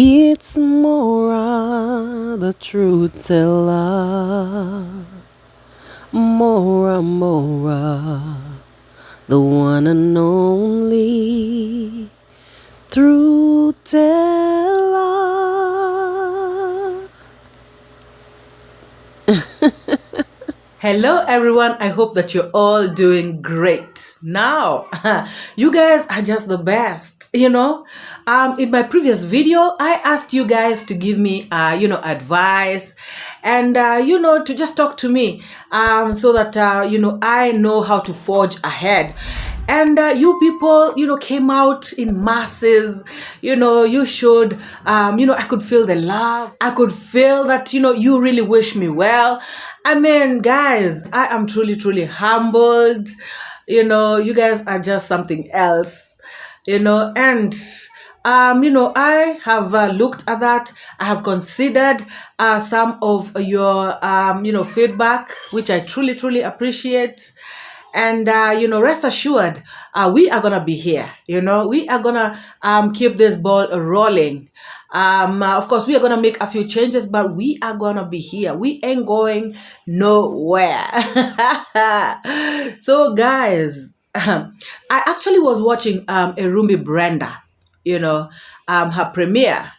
It's MORAA, the truth teller. MORAA, MORAA, the one and only truth teller. Hello everyone, I hope that you're all doing great. Now, you guys are just the best, in my previous video, I asked you guys to give me, advice and, to just talk to me, so that, I know how to forge ahead. And you people, came out in masses, you showed, I could feel the love. I could feel that, you really wish me well. I mean, guys, I am truly, truly humbled. You guys are just something else, and I have looked at that. I have considered some of your, feedback, which I truly, truly appreciate. And, rest assured, we are going to be here. We are going to keep this ball rolling. Of course, we are going to make a few changes, but we are going to be here. We ain't going nowhere. So, guys, I actually was watching Erumbi Brenda, her premiere.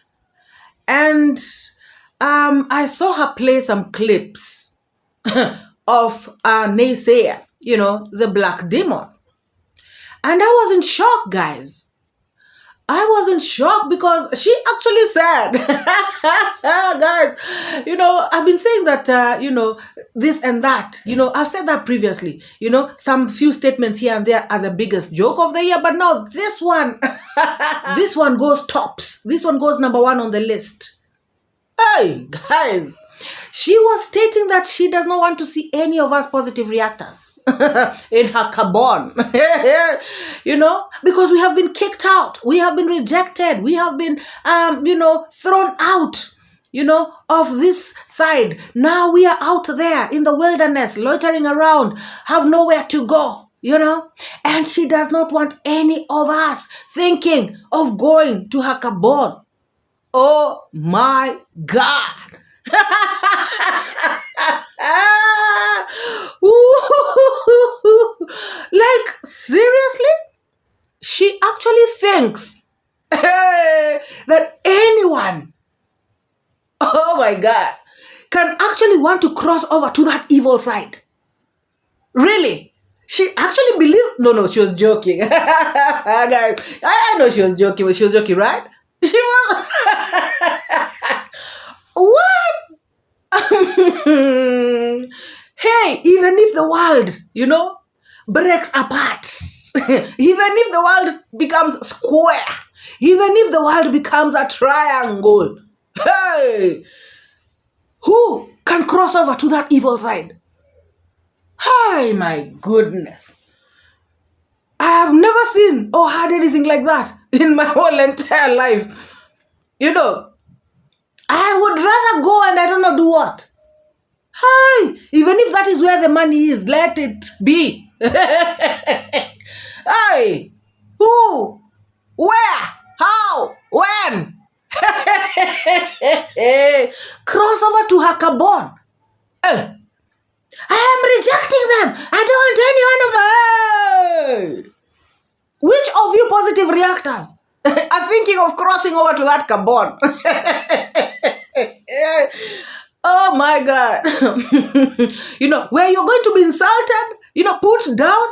And I saw her play some clips of Naysayer, the black demon. And I was in shock, guys. I was in shock because she actually said, guys, I've been saying that, this and that, I've said that previously, some few statements here and there are the biggest joke of the year, but now this one, this one goes tops. This one goes number one on the list. Hey, guys. She was stating that she does not want to see any of us positive reactors in her carbon, because we have been kicked out. We have been rejected. We have been, thrown out, of this side. Now we are out there in the wilderness, loitering around, have nowhere to go, and she does not want any of us thinking of going to her carbon. Oh my God. Like, seriously? She actually thinks that anyone, oh my God, can actually want to cross over to that evil side. Really? She actually believes, no, she was joking. Guys, I know she was joking, but she was joking, right? She was. What? Hey, even if the world, breaks apart, even if the world becomes square, even if the world becomes a triangle, hey, who can cross over to that evil side? Hey, my goodness. I have never seen or heard anything like that in my whole entire life. I would rather go and I don't know do what. Hi, even if that is where the money is, let it be. Hey, who, where, how, when? Cross over to her carbon. I am rejecting them. I don't want any one of them. Which of you positive reactors are thinking of crossing over to that carbon? Oh my God. Where you're going to be insulted, put down,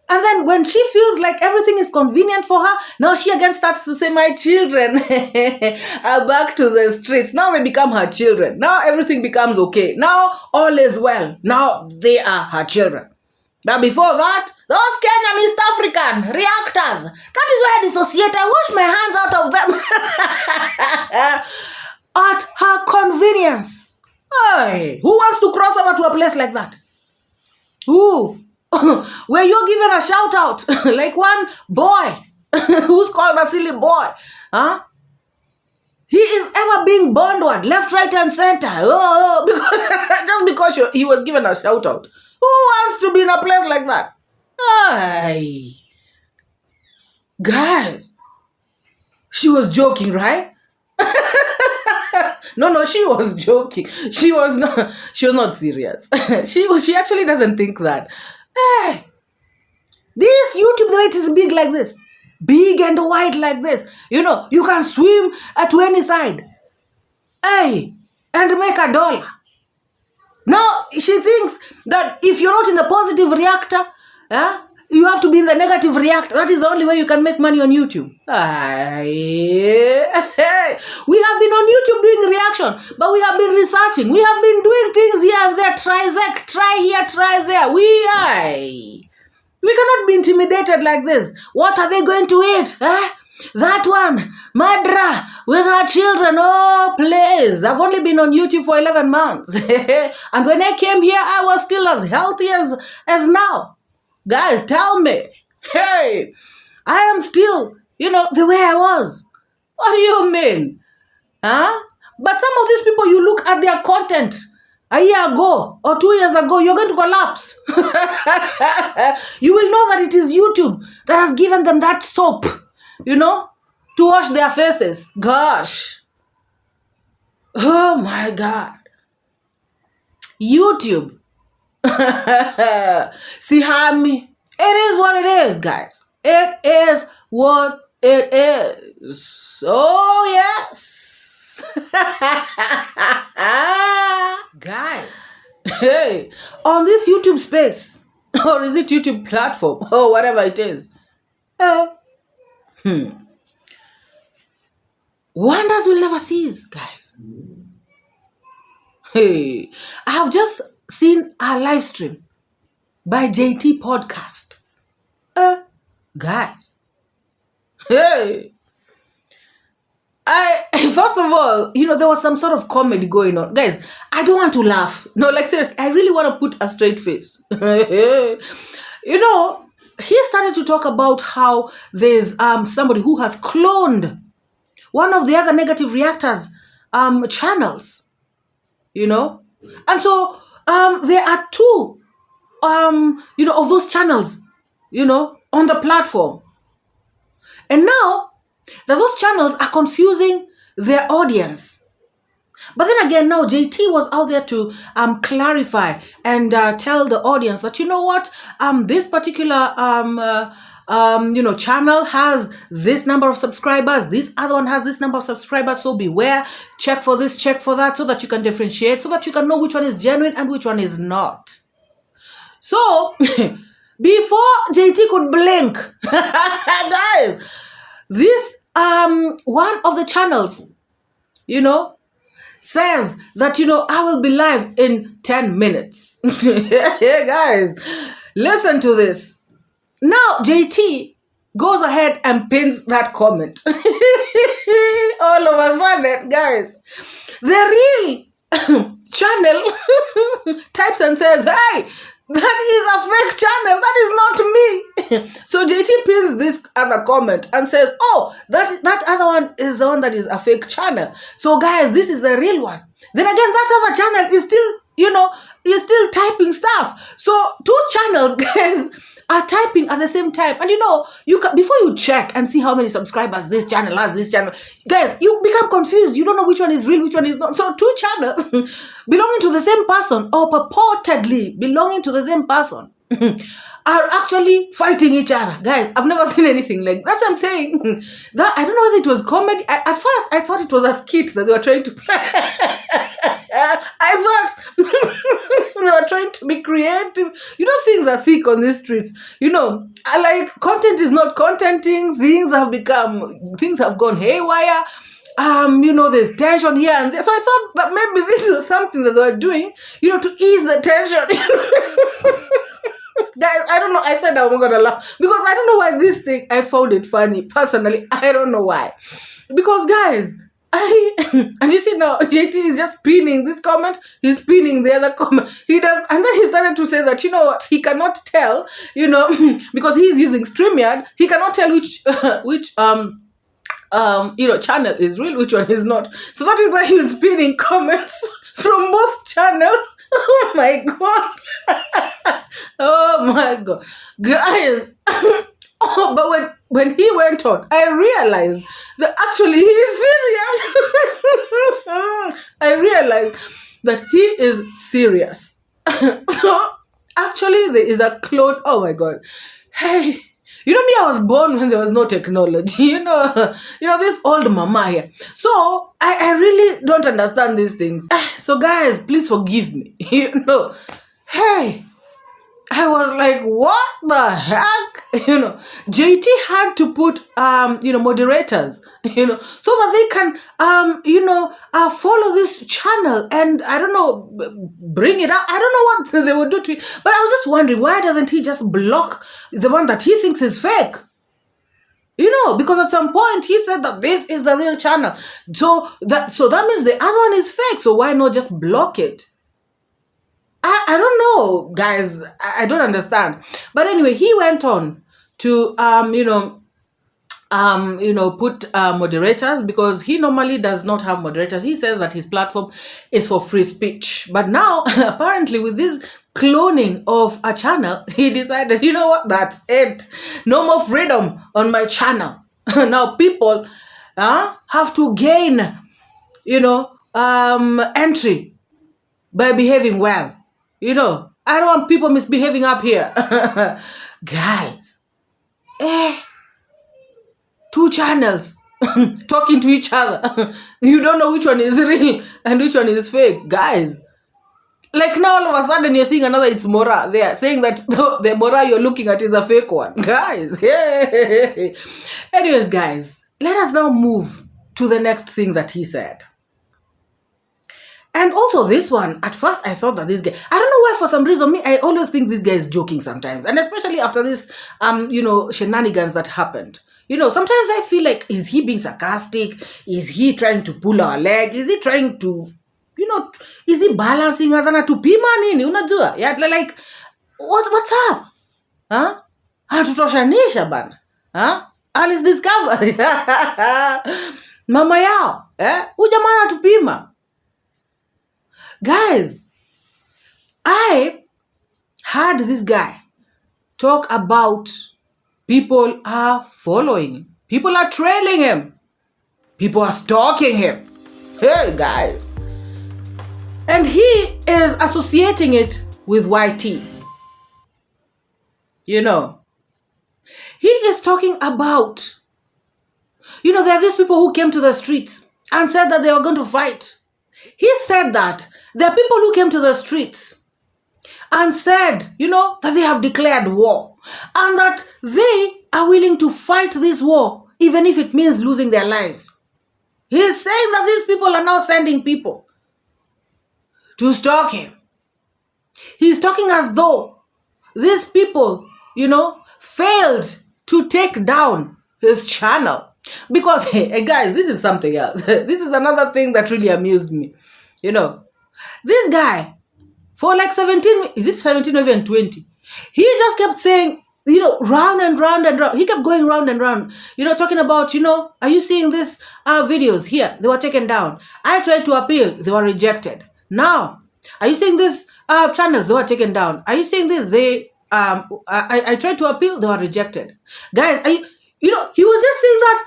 and then when she feels like everything is convenient for her, now she again starts to say, my children are back to the streets. Now they become her children. Now everything becomes okay. Now all is well. Now they are her children. But before that, those Kenyan East African reactors, that is where I dissociate. I wash my hands out of them. At her convenience. Hey, who wants to cross over to a place like that? Who? Where you're given a shout out, like one boy who's called a silly boy. Huh? He is ever being bondward, left, right, and center. Just because he was given a shout out. Who wants to be in a place like that? Hey. Guys, she was joking, right? No, she was joking. She was not serious. She actually doesn't think that. Hey, this YouTube, the way it is big like this, big and wide like this, you can swim to any side. Hey, and make $1. Now, she thinks that if you're not in the positive reactor, you have to be in the negative reactor. That is the only way you can make money on YouTube. We have been on YouTube doing reaction, but we have been researching. We have been doing things here and there. Try here, try there. We cannot be intimidated like this. What are they going to eat? That one, Madra, with her children. Oh, please. I've only been on YouTube for 11 months. And when I came here, I was still as healthy as now. Guys, tell me. Hey, I am still, the way I was. What do you mean? But some of these people, you look at their content a year ago or 2 years ago, you're going to collapse. You will know that it is YouTube that has given them that soap, to wash their faces. Gosh. Oh my God. YouTube. See how it is what it is, guys. It is what it is. Oh, yes. Guys, hey, on this YouTube space, or is it YouTube platform, or whatever it is, wonders will never cease, guys. Hey, I have just seen a live stream by JT Podcast. Guys, hey, first of all, there was some sort of comedy going on. Guys, I don't want to laugh. No, like seriously, I really want to put a straight face. He started to talk about how there's somebody who has cloned one of the other negative reactors channels. And so there are two of those channels, on the platform. And now those channels are confusing their audience. But then again, now JT was out there to clarify and tell the audience that, this particular channel has this number of subscribers. This other one has this number of subscribers. So beware, check for this, check for that, so that you can differentiate, so that you can know which one is genuine and which one is not. So before JT could blink, guys, this one of the channels, says that, I will be live in 10 minutes. Yeah, guys, listen to this. Now, JT goes ahead and pins that comment. All of a sudden, guys, the real channel types and says, hey, that is a fake channel. That is not me. So JT pins this other comment and says, oh, that other one is the one that is a fake channel. So guys, this is the real one. Then again, that other channel is still, is still typing stuff. So two channels, guys, are typing at the same time. And you can, before you check and see how many subscribers this channel has, guys, you become confused. You don't know which one is real, which one is not. So two channels belonging to the same person, or purportedly belonging to the same person, are actually fighting each other. Guys, I've never seen anything like that. That's what I'm saying. That I don't know whether it was comedy. At first, I thought it was a skit that they were trying to play. I thought they were trying to be creative. Things are thick on these streets. Like content is not contenting. Things have gone haywire. There's tension here and there. So I thought that maybe this was something that they were doing, to ease the tension. Guys, I don't know. I said I'm not gonna laugh because I don't know why this thing, I found it funny. Personally, I don't know why. Because guys, and you see now, JT is just pinning this comment, he's pinning the other comment. And then he started to say that, what, he cannot tell, because he's using StreamYard, he cannot tell which channel is real, which one is not. So that is why he was pinning comments from both channels. Oh my God. Oh my God. Guys. But when he went on, I realized that actually he is serious. serious. So actually there is a clone. Oh my god. Hey, you know me, I was born when there was no technology, this old mama here. So I really don't understand these things. So guys, please forgive me. Hey, I was like, what the heck? JT had to put moderators, so that they can follow this channel and I don't know, bring it up. I don't know what they would do to it. But I was just wondering, why doesn't he just block the one that he thinks is fake? Because at some point he said that this is the real channel. So that means the other one is fake. So why not just block it? I don't know, guys. I don't understand. But anyway, he went on to put moderators, because he normally does not have moderators. He says that his platform is for free speech. But now, apparently, with this cloning of a channel, he decided, you know what, that's it. No more freedom on my channel. Now people have to gain, entry by behaving well. I don't want people misbehaving up here. Guys, two channels talking to each other. You don't know which one is real and which one is fake. Guys, like now all of a sudden you're seeing another, it's MORAA there, saying that the MORAA you're looking at is a fake one. Guys, hey. Anyways, guys, let us now move to the next thing that he said. And also this one, at first I thought that this guy, I don't know why, for some reason, I always think this guy is joking sometimes. And especially after this, shenanigans that happened. Sometimes I feel like, is he being sarcastic? Is he trying to pull our leg? Is he trying to, is he balancing us ana tupima nini? Unajua? Yeah, like, what's up? Huh? Hatutoshanisha bana. Huh? Alice discover. Mama yao. Ujamana tupima. Guys, I heard this guy talk about people are following him. People are trailing him. People are stalking him. Hey, guys. And he is associating it with YT. He is talking about, there are these people who came to the streets and said that they were going to fight. He said that there are people who came to the streets and said, that they have declared war and that they are willing to fight this war, even if it means losing their lives. He is saying that these people are now sending people to stalk him. He is talking as though these people, failed to take down his channel. Because, hey, guys, this is something else. This is another thing that really amused me. This guy, for like 17, is it 17 or even 20? He just kept saying, round and round and round. He kept going round and round, talking about, are you seeing this videos here? They were taken down. I tried to appeal. They were rejected. Now, are you seeing this channels? They were taken down. Are you seeing this? I tried to appeal. They were rejected. Guys, he was just saying that,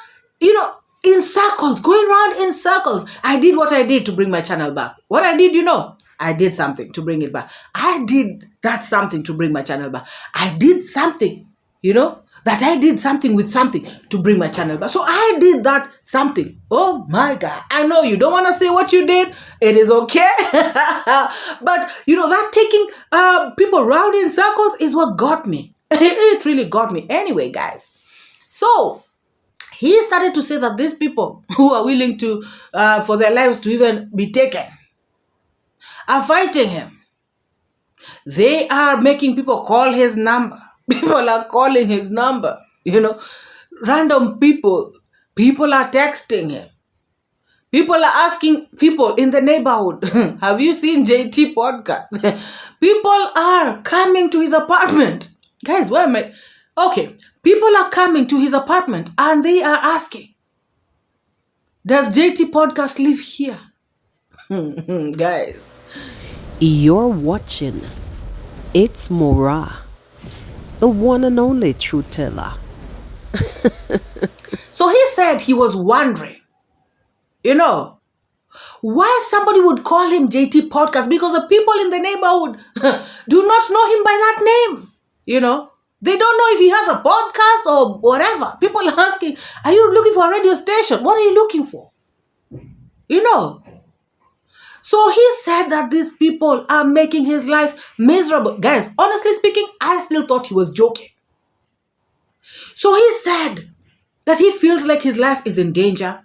in circles, going around in circles. I did what I did to bring my channel back. What I did, I did something to bring it back. I did that something to bring my channel back. I did something, that I did something with something to bring my channel back. So I did that something. Oh my God. I know you don't want to say what you did. It is okay. But, that taking people around in circles is what got me. It really got me. Anyway, guys. So, he started to say that these people who are willing to, for their lives to even be taken, are fighting him. They are making people call his number. People are calling his number. Random people. People are texting him. People are asking people in the neighborhood, have you seen JT podcast? People are coming to his apartment. Guys, why am I? Okay. People are coming to his apartment and they are asking, does JT podcast live here? Guys. You're watching It's MORAA, the one and only truth teller. So he said he was wondering, Why somebody would call him JT Podcast? Because the people in the neighborhood do not know him by that name. You know, they don't know if he has a podcast or whatever. People are asking, are you looking for a radio station? What are you looking for? You know. So he said that these people are making his life miserable. Guys, honestly speaking, I still thought he was joking. So he said that he feels like his life is in danger.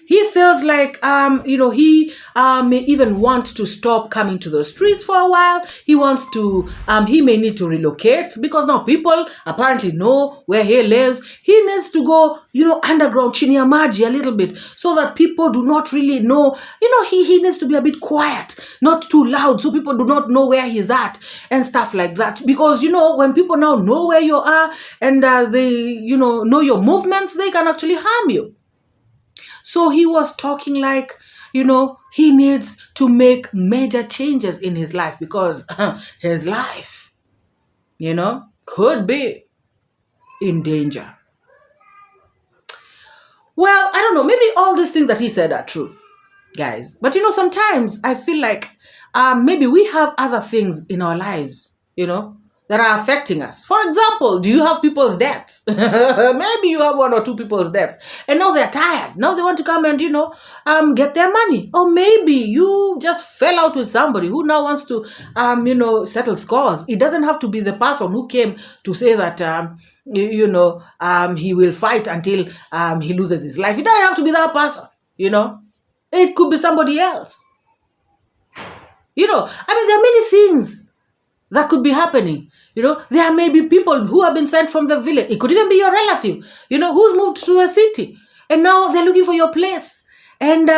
He feels like, he may even want to stop coming to the streets for a while. He wants to, he may need to relocate because now people apparently know where he lives. He needs to go, underground, chini ya maji a little bit so that people do not really know. He needs to be a bit quiet, not too loud so people do not know where he's at and stuff like that. Because, when people now know where you are and they, know your movements, they can actually harm you. So he was talking like, he needs to make major changes in his life because his life, could be in danger. Well, I don't know. Maybe all these things that he said are true, guys. But, sometimes I feel like maybe we have other things in our lives, that are affecting us. For example, do you have people's debts? Maybe you have one or two people's debts. And now they're tired. Now they want to come and, get their money. Or maybe you just fell out with somebody who now wants to, settle scores. It doesn't have to be the person who came to say that, he will fight until he loses his life. It doesn't have to be that person, It could be somebody else. There are many things that could be happening. There may be people who have been sent from the village. It could even be your relative, who's moved to the city. And now they're looking for your place. And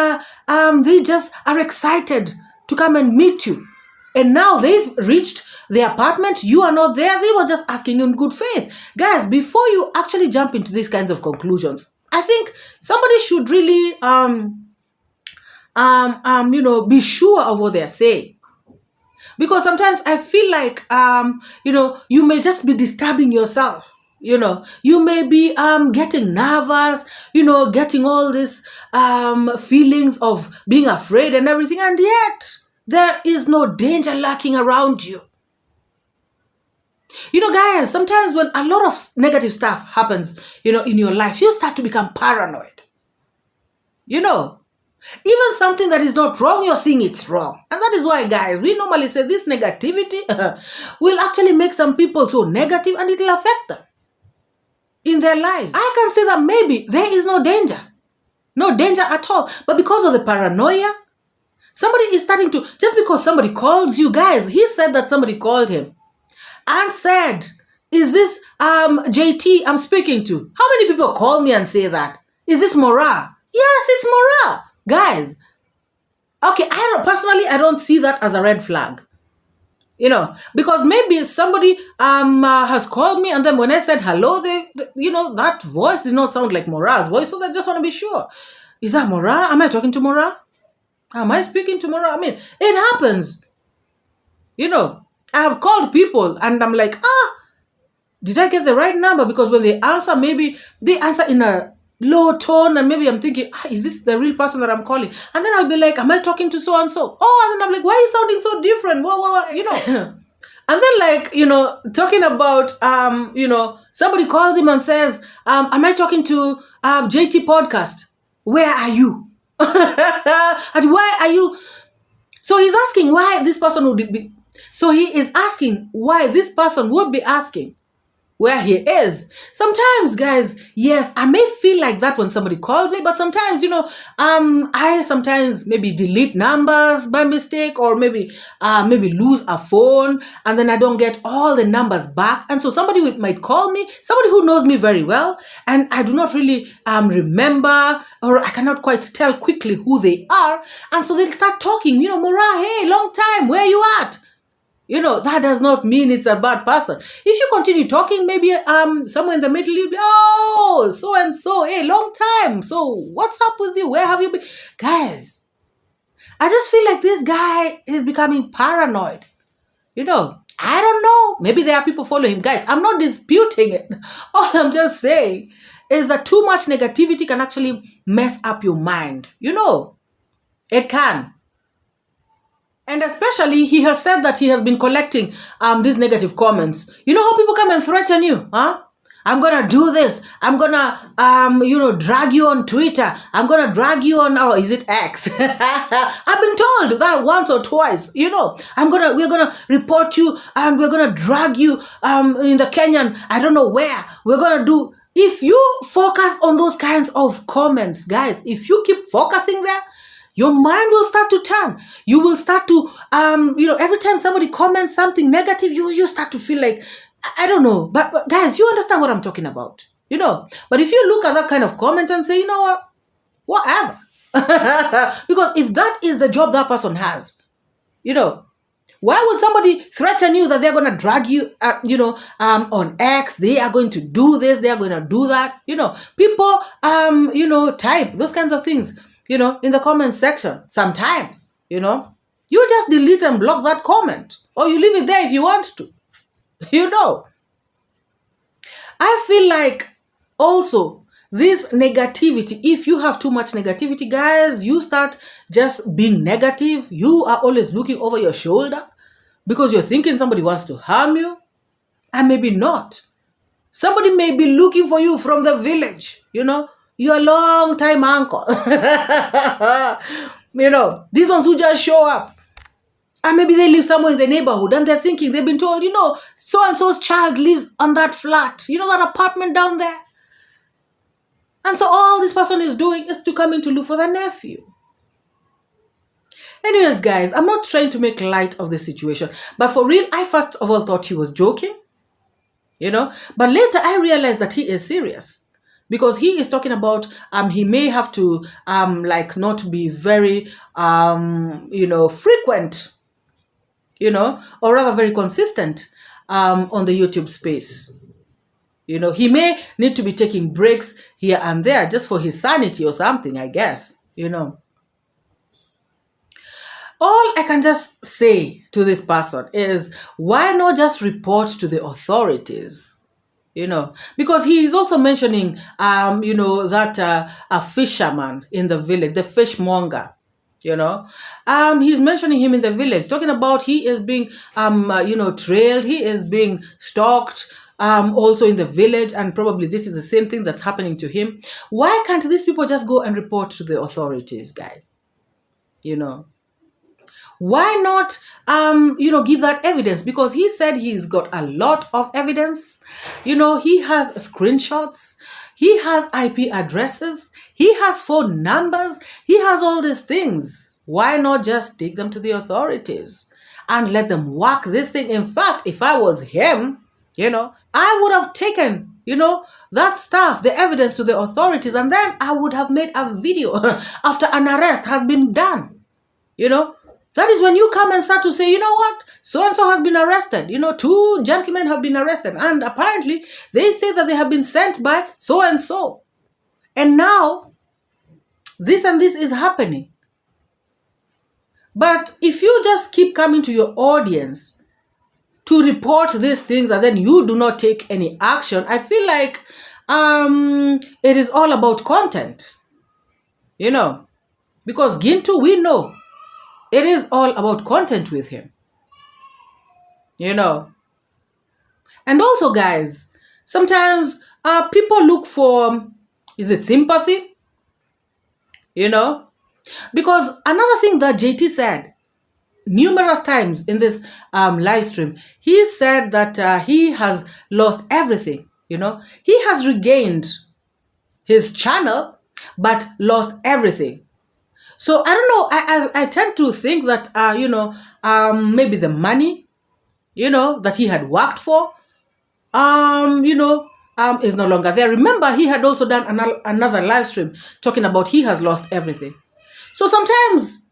they just are excited to come and meet you. And now they've reached the apartment. You are not there. They were just asking in good faith. Guys, before you actually jump into these kinds of conclusions, I think somebody should really, be sure of what they're saying. Because sometimes I feel like, you may just be disturbing yourself. You may be getting nervous, getting all these feelings of being afraid and everything. And yet, there is no danger lurking around you. Guys, sometimes when a lot of negative stuff happens, in your life, you start to become paranoid. Even something that is not wrong, you're seeing it's wrong. And that is why, guys, we normally say this negativity will actually make some people so negative and it will affect them in their lives. I can say that maybe there is no danger. No danger at all. But because of the paranoia, somebody is starting to, just because somebody calls you, guys, he said that somebody called him and said, is this JT I'm speaking to? How many people call me and say that? Is this MORAA? Yes, it's MORAA. Guys, okay, I don't see that as a red flag, because maybe somebody has called me and then when I said hello, that voice did not sound like MORAA's voice, so they just want to be sure. Is that MORAA? Am I talking to MORAA? Am I speaking to MORAA? It happens. I have called people and I'm like, did I get the right number? Because when they answer, maybe they answer in a low tone and maybe I'm thinking, is this the real person that I'm calling? And then I'll be like, am I talking to so-and-so? Oh, and then I'm like, why are you sounding so different? And then talking about, somebody calls him and says, am I talking to JT Podcast? Where are you? And why are you? So he's asking why this person would be. So he is asking why this person would be asking where he is. Sometimes, guys, yes, I may feel like that when somebody calls me, but sometimes, I sometimes maybe delete numbers by mistake or maybe lose a phone and then I don't get all the numbers back. And so somebody might call me, somebody who knows me very well, and I do not really remember or I cannot quite tell quickly who they are. And so they'll start talking, MORAA, hey, long time, where you at? That does not mean it's a bad person. If you continue talking, maybe somewhere in the middle, you'll be, oh, so-and-so, hey, long time. So what's up with you? Where have you been? Guys, I just feel like this guy is becoming paranoid. I don't know. Maybe there are people following him. Guys, I'm not disputing it. All I'm just saying is that too much negativity can actually mess up your mind. It can. And especially, he has said that he has been collecting these negative comments. You know how people come and threaten you, huh? I'm gonna do this. I'm gonna, drag you on Twitter. I'm gonna drag you on, is it X? I've been told that once or twice. We're gonna report you, and we're gonna drag you in the Kenyan, I don't know where. We're gonna do. If you focus on those kinds of comments, guys, if you keep focusing there, your mind will start to turn. You will start to, every time somebody comments something negative, you start to feel like, I don't know. But guys, you understand what I'm talking about. But if you look at that kind of comment and say, you know what, whatever. Because if that is the job that person has, why would somebody threaten you that they're going to drag you, on X, they are going to do this, they are going to do that? People, type those kinds of things, in the comment section. Sometimes, you just delete and block that comment, or you leave it there if you want to. I feel like also this negativity, if you have too much negativity, guys, you start just being negative. You are always looking over your shoulder because you're thinking somebody wants to harm you, and maybe not. Somebody may be looking for you from the village, your long time uncle. These ones who just show up. And maybe they live somewhere in the neighborhood and they're thinking, they've been told, so-and-so's child lives on that flat, that apartment down there. And so all this person is doing is to come in to look for their nephew. Anyways, guys, I'm not trying to make light of the situation. But for real, I first of all thought he was joking, But later I realized that he is serious. Because he is talking about, he may have to, not be very, frequent, or rather very consistent on the YouTube space. He may need to be taking breaks here and there just for his sanity or something, I guess, All I can just say to this person is, why not just report to the authorities? Because he is also mentioning, that a fisherman in the village, the fishmonger, he's mentioning him in the village, talking about he is being, trailed, he is being stalked, also in the village, and probably this is the same thing that's happening to him. Why can't these people just go and report to the authorities, guys? Why not, give that evidence? Because he said he's got a lot of evidence. He has screenshots. He has IP addresses. He has phone numbers. He has all these things. Why not just take them to the authorities and let them work this thing? In fact, if I was him, I would have taken, that stuff, the evidence to the authorities, and then I would have made a video after an arrest has been done, That is when you come and start to say, you know what, so-and-so has been arrested. 2 gentlemen have been arrested. And apparently, they say that they have been sent by so-and-so. And now, this and this is happening. But if you just keep coming to your audience to report these things and then you do not take any action, I feel like it is all about content. Because Gintu, we know, it is all about content with him. And also, guys, sometimes people look for, is it sympathy? Because another thing that JT said numerous times in this live stream, he said that he has lost everything. He has regained his channel, but lost everything. So I don't know. I tend to think that maybe the money, that he had worked for, is no longer there. Remember, he had also done another live stream talking about he has lost everything. So sometimes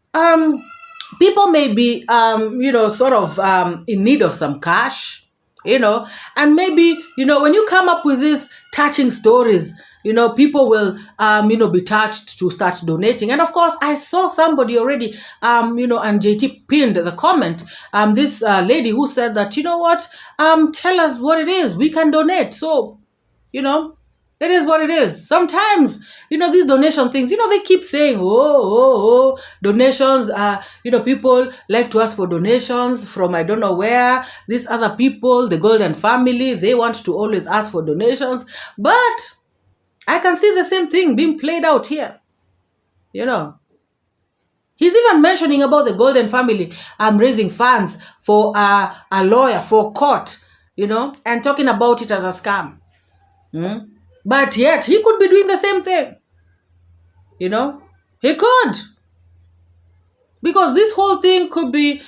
people may be sort of in need of some cash, and maybe when you come up with these touching stories, people will, be touched to start donating. And of course, I saw somebody already, and JT pinned the comment, this lady who said that, tell us what it is, we can donate. So, It is what it is. Sometimes, these donation things, they keep saying, donations, people like to ask for donations from I don't know where. These other people, the Golden family, they want to always ask for donations. But I can see the same thing being played out here. He's even mentioning about the Golden family. I'm raising funds for a lawyer, for court, and talking about it as a scam. But yet, he could be doing the same thing. He could. Because this whole thing could be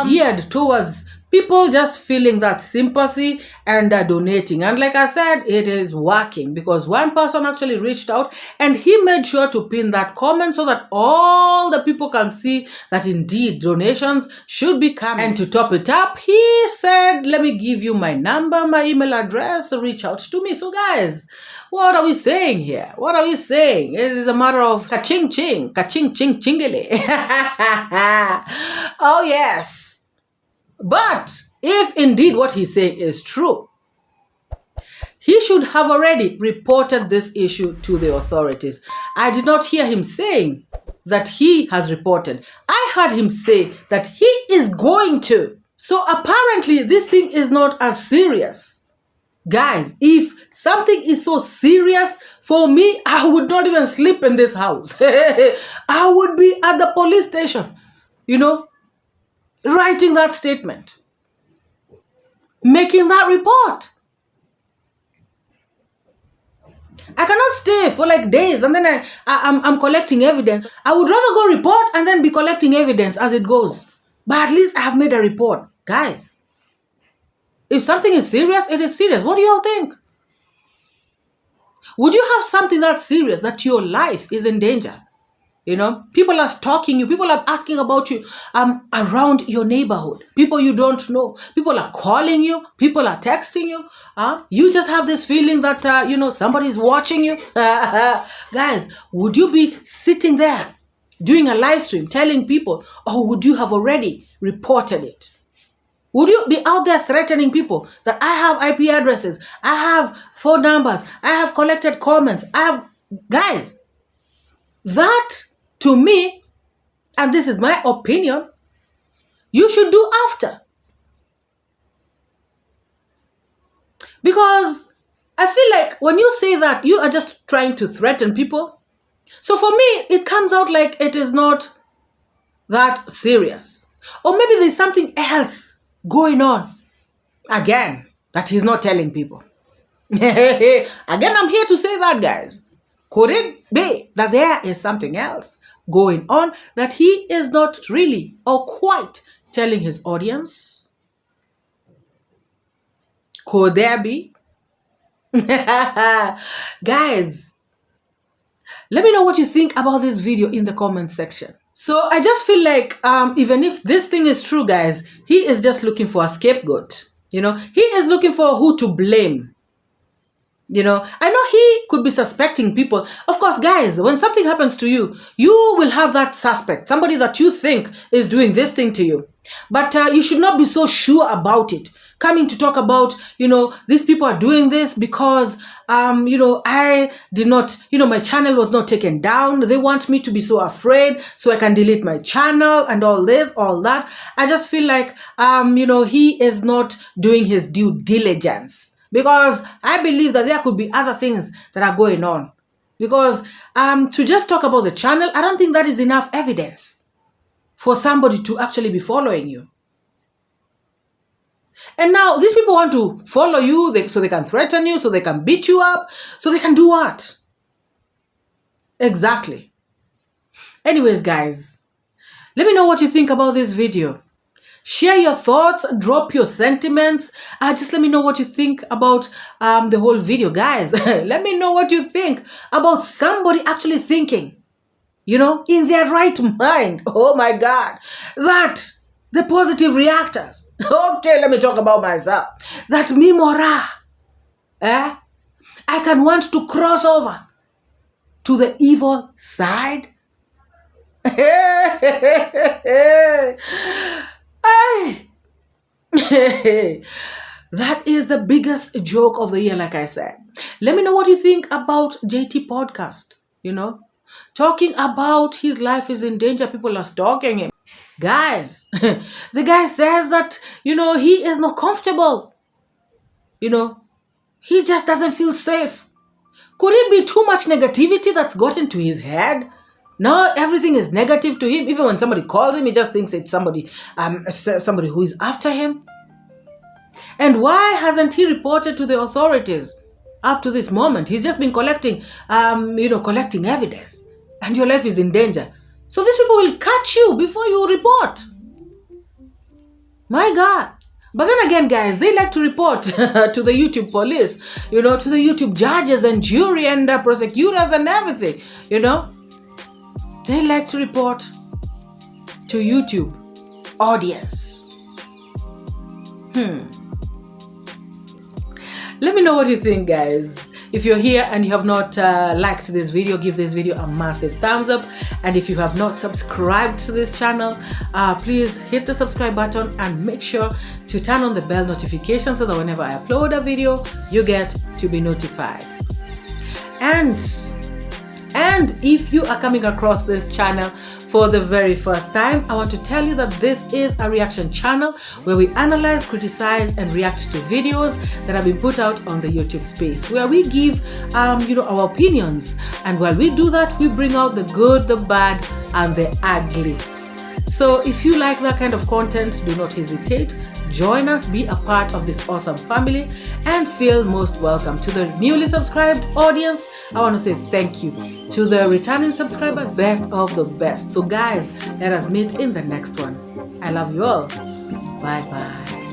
geared towards people just feeling that sympathy and donating. And like I said, it is working because one person actually reached out and he made sure to pin that comment so that all the people can see that indeed donations should be coming. And to top it up, he said, let me give you my number, my email address, reach out to me. So guys, what are we saying here? What are we saying? It is a matter of ka-ching ching, ka-ching ching chingele. Oh yes. But if indeed what he's saying is true, he should have already reported this issue to the authorities. I did not hear him saying that he has reported. I heard him say that he is going to. So apparently this thing is not as serious. Guys, if something is so serious, for me, I would not even sleep in this house. I would be at the police station, writing that statement, making that report. I cannot stay for like days and then I'm collecting evidence. I would rather go report and then be collecting evidence as it goes. But at least I have made a report. Guys, if something is serious, it is serious. What do you all think? Would you have something that serious that your life is in danger? People are stalking you. People are asking about you around your neighborhood. People you don't know. People are calling you. People are texting you. You just have this feeling that, somebody's watching you. Guys, would you be sitting there doing a live stream telling people, or would you have already reported it? Would you be out there threatening people that I have IP addresses, I have phone numbers, I have collected comments, guys, that to me, and this is my opinion, you should do after. Because I feel like when you say that, you are just trying to threaten people. So for me, it comes out like it is not that serious. Or maybe there's something else going on again that he's not telling people. Again, I'm here to say that, guys. Could it be that there is something else going on that he is not really or quite telling his audience? Could there be? Guys, let me know what you think about this video in the comment section. So I just feel like even if this thing is true, guys, he is just looking for a scapegoat. He is looking for who to blame. I know he could be suspecting people. Of course, guys, when something happens to you, you will have that suspect, somebody that you think is doing this thing to you. But you should not be so sure about it. Coming to talk about, these people are doing this because, I did not, my channel was not taken down. They want me to be so afraid so I can delete my channel and all this, all that. I just feel like, he is not doing his due diligence. Because I believe that there could be other things that are going on. Because to just talk about the channel, I don't think that is enough evidence for somebody to actually be following you. And now these people want to follow you so they can threaten you, so they can beat you up, so they can do what? Exactly. Anyways, guys, let me know what you think about this video. Share your thoughts, drop your sentiments. Just let me know what you think about the whole video, guys. Let me know what you think about somebody actually thinking, in their right mind. Oh my God. That the positive reactors. Okay, let me talk about myself. That me, MORAA, I can want to cross over to the evil side. That is the biggest joke of the year, like I said. Let me know what you think about JT podcast, talking about his life is in danger. People are stalking him. Guys, the guy says that, he is not comfortable. He just doesn't feel safe. Could it be too much negativity that's got into his head? Now everything is negative to him. Even when somebody calls him, he just thinks it's somebody who is after him. And why hasn't he reported to the authorities up to this moment? He's just been collecting evidence, and your life is in danger. So these people will catch you before you report. My God. But then again, guys, they like to report to the YouTube police, to the YouTube judges and jury and prosecutors and everything, They like to report to YouTube audience. Let me know what you think, guys. If you're here and you have not liked this video, give this video a massive thumbs up. And if you have not subscribed to this channel, please hit the subscribe button and make sure to turn on the bell notification so that whenever I upload a video, you get to be notified. And if you are coming across this channel for the very first time, I want to tell you that this is a reaction channel where we analyze, criticize, and react to videos that have been put out on the YouTube space, where we give, our opinions. And while we do that, we bring out the good, the bad, and the ugly. So if you like that kind of content, do not hesitate. Join us, be a part of this awesome family, and feel most welcome. To the newly subscribed audience, I want to say thank you. To the returning subscribers, best of the best. So guys, let us meet in the next one. I love you all. Bye bye.